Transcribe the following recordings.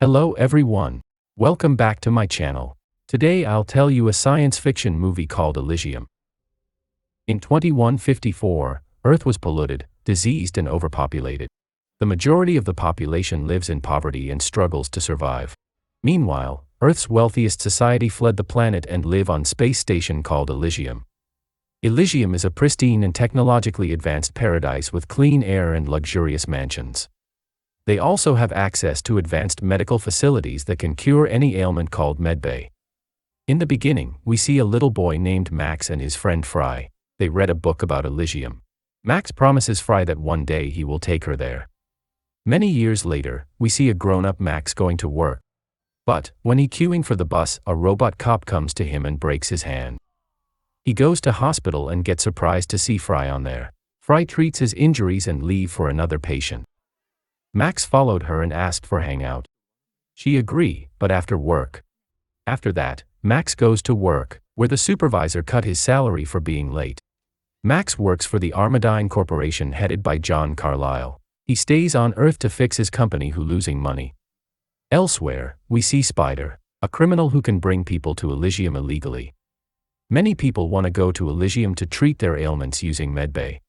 Hello everyone. Welcome back to my channel. Today I'll tell you a science fiction movie called Elysium. In 2154, Earth was polluted, diseased and overpopulated. The majority of the population lives in poverty and struggles to survive. Meanwhile, Earth's wealthiest society fled the planet and live on space station called Elysium. Elysium is a pristine and technologically advanced paradise with clean air and luxurious mansions. They also have access to advanced medical facilities that can cure any ailment called medbay. In the beginning, we see a little boy named Max and his friend Fry. They read a book about Elysium. Max promises Fry that one day he will take her there. Many years later, we see a grown-up Max going to work. But, when he's queuing for the bus, a robot cop comes to him and breaks his hand. He goes to hospital and gets surprised to see Fry on there. Fry treats his injuries and leaves for another patient. Max followed her and asked for hangout. She agreed, but after work. After that, Max goes to work, where the supervisor cut his salary for being late. Max works for the Armadine Corporation headed by John Carlyle. He stays on Earth to fix his company who losing money. Elsewhere, we see Spider, a criminal who can bring people to Elysium illegally. Many people want to go to Elysium to treat their ailments using medbay.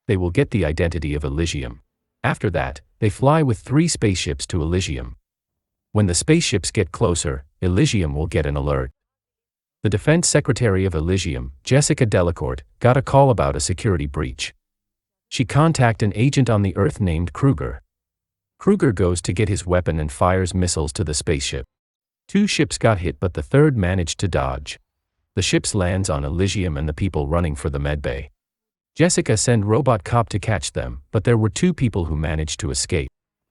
They will get the identity of Elysium. After that, they fly with 3 spaceships to Elysium. When the spaceships get closer, Elysium will get an alert. The Defense Secretary of Elysium, Jessica Delacourt, got a call about a security breach. She contacts an agent on the Earth named Kruger. Kruger goes to get his weapon and fires missiles to the spaceship. 2 ships got hit but the third managed to dodge. The ships lands on Elysium and the people running for the medbay. Jessica sent robot cop to catch them, but there were 2 people who managed to escape.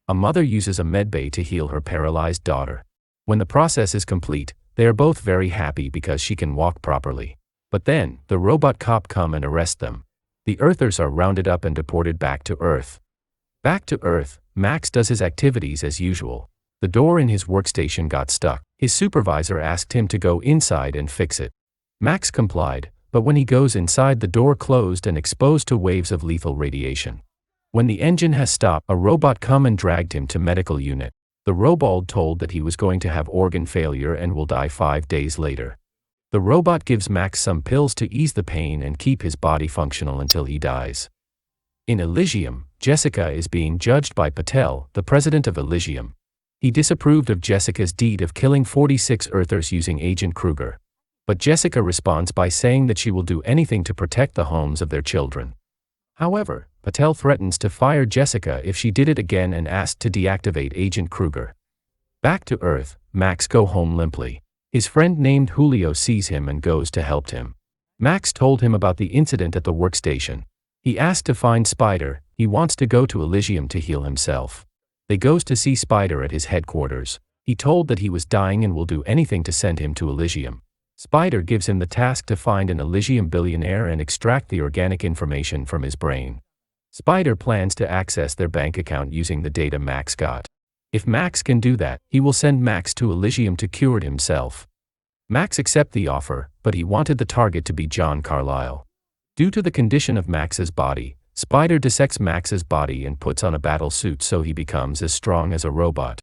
A mother uses a medbay to heal her paralyzed daughter. When the process is complete, they are both very happy because she can walk properly. But then, the robot cop come and arrest them. The Earthers are rounded up and deported back to Earth. Back to Earth, Max does his activities as usual. The door in his workstation got stuck. His supervisor asked him to go inside and fix it. Max complied, but when he goes inside, the door closed and exposed to waves of lethal radiation. When the engine has stopped, a robot come and dragged him to medical unit. The robot told that he was going to have organ failure and will die 5 days later. The robot gives Max some pills to ease the pain and keep his body functional until he dies. In Elysium, Jessica is being judged by Patel, the president of Elysium. He disapproved of Jessica's deed of killing 46 Earthers using Agent Kruger. But Jessica responds by saying that she will do anything to protect the homes of their children. However, Patel threatens to fire Jessica if she did it again and asked to deactivate Agent Kruger. Back to Earth, Max go home limply. His friend named Julio sees him and goes to help him. Max told him about the incident at the workstation. He asked to find Spider. He wants to go to Elysium to heal himself. They goes to see Spider at his headquarters. He told that he was dying and will do anything to send him to Elysium. Spider gives him the task to find an Elysium billionaire and extract the organic information from his brain. Spider plans to access their bank account using the data Max got. If Max can do that, he will send Max to Elysium to cure himself. Max accepts the offer, but he wanted the target to be John Carlyle. Due to the condition of Max's body, Spider dissects Max's body and puts on a battle suit so he becomes as strong as a robot.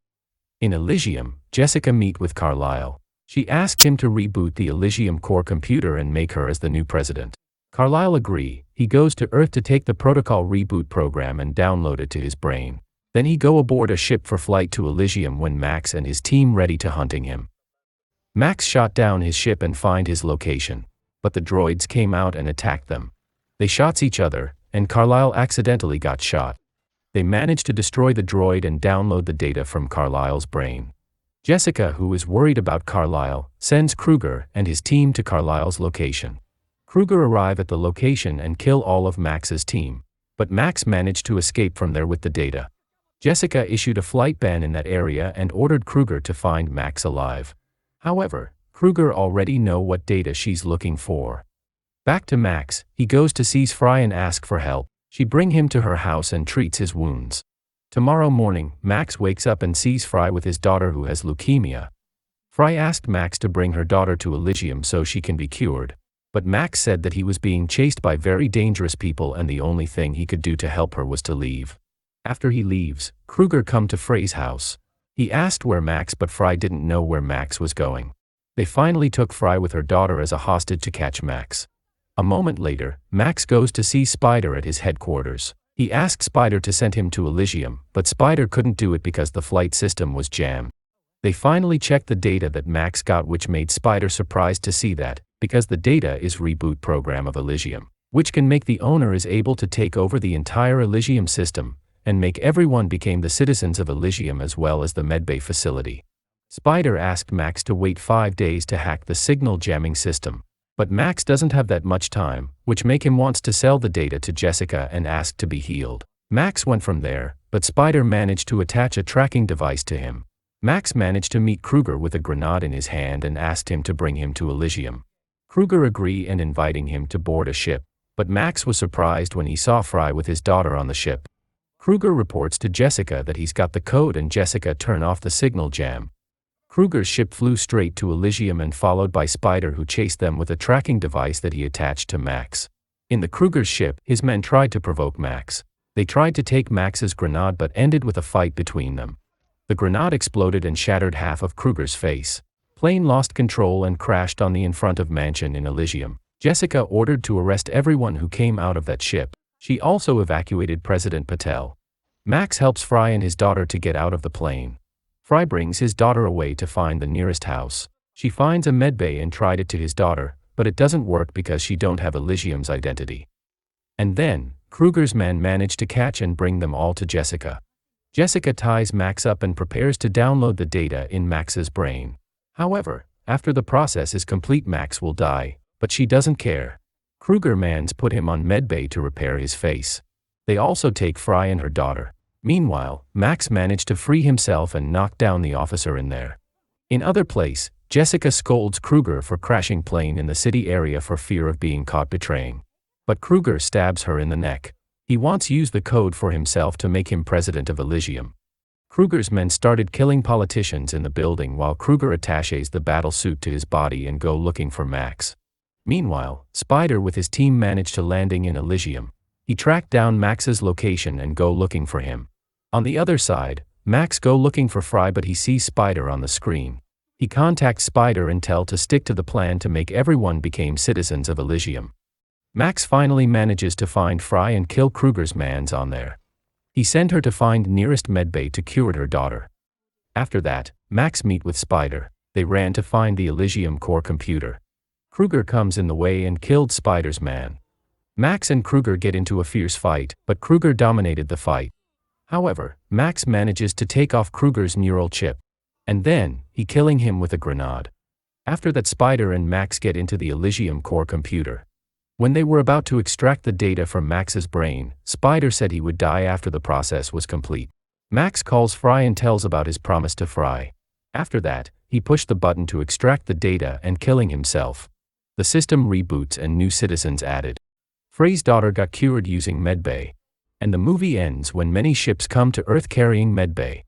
In Elysium, Jessica meets with Carlyle. She asked him to reboot the Elysium core computer and make her as the new president. Carlyle agrees. He goes to Earth to take the protocol reboot program and download it to his brain. Then he go aboard a ship for flight to Elysium when Max and his team ready to hunting him. Max shot down his ship and find his location. But the droids came out and attacked them. They shot each other, and Carlyle accidentally got shot. They managed to destroy the droid and download the data from Carlyle's brain. Jessica, who is worried about Carlyle, sends Kruger and his team to Carlyle's location. Kruger arrive at the location and kill all of Max's team. But Max managed to escape from there with the data. Jessica issued a flight ban in that area and ordered Kruger to find Max alive. However, Kruger already know what data she's looking for. Back to Max, he goes to see Fry and ask for help. She bring him to her house and treats his wounds. Tomorrow morning, Max wakes up and sees Fry with his daughter who has leukemia. Fry asked Max to bring her daughter to Elysium so she can be cured. But Max said that he was being chased by very dangerous people and the only thing he could do to help her was to leave. After he leaves, Kruger come to Frey's house. He asked where Max, but Fry didn't know where Max was going. They finally took Fry with her daughter as a hostage to catch Max. A moment later, Max goes to see Spider at his headquarters. He asked Spider to send him to Elysium, but Spider couldn't do it because the flight system was jammed. They finally checked the data that Max got, which made Spider surprised to see that, because the data is reboot program of Elysium, which can make the owner is able to take over the entire Elysium system, and make everyone become the citizens of Elysium as well as the medbay facility. Spider asked Max to wait 5 days to hack the signal jamming system. But Max doesn't have that much time, which make him wants to sell the data to Jessica and ask to be healed. Max went from there, but Spider managed to attach a tracking device to him. Max managed to meet Kruger with a grenade in his hand and asked him to bring him to Elysium. Kruger agreed and inviting him to board a ship, but Max was surprised when he saw Fry with his daughter on the ship. Kruger reports to Jessica that he's got the code and Jessica turn off the signal jam. Kruger's ship flew straight to Elysium and followed by Spider, who chased them with a tracking device that he attached to Max. In the Kruger's ship, his men tried to provoke Max. They tried to take Max's grenade but ended with a fight between them. The grenade exploded and shattered half of Kruger's face. Plane lost control and crashed on the in front of mansion in Elysium. Jessica ordered to arrest everyone who came out of that ship. She also evacuated President Patel. Max helps Fry and his daughter to get out of the plane. Fry brings his daughter away to find the nearest house. She finds a medbay and tried it to his daughter, but it doesn't work because she don't have Elysium's identity. And then, Kruger's men manage to catch and bring them all to Jessica. Jessica ties Max up and prepares to download the data in Max's brain. However, after the process is complete, Max will die, but she doesn't care. Kruger mans put him on medbay to repair his face. They also take Fry and her daughter. Meanwhile, Max managed to free himself and knock down the officer in there. In other place, Jessica scolds Kruger for crashing plane in the city area for fear of being caught betraying. But Kruger stabs her in the neck. He wants to use the code for himself to make him president of Elysium. Kruger's men started killing politicians in the building while Kruger attaches the battle suit to his body and go looking for Max. Meanwhile, Spider with his team managed to landing in Elysium. He tracked down Max's location and go looking for him. On the other side, Max go looking for Fry, but he sees Spider on the screen. He contacts Spider and tell to stick to the plan to make everyone become citizens of Elysium. Max finally manages to find Fry and kill Kruger's mans on there. He sent her to find nearest medbay to cure her daughter. After that, Max meet with Spider. They ran to find the Elysium core computer. Kruger comes in the way and killed Spider's man. Max and Kruger get into a fierce fight, but Kruger dominated the fight. However, Max manages to take off Kruger's neural chip. And then, he killing him with a grenade. After that, Spider and Max get into the Elysium core computer. When they were about to extract the data from Max's brain, Spider said he would die after the process was complete. Max calls Fry and tells about his promise to Fry. After that, he pushed the button to extract the data and killing himself. The system reboots and new citizens added. Frey's daughter got cured using medbay. And the movie ends when many ships come to Earth carrying medbay.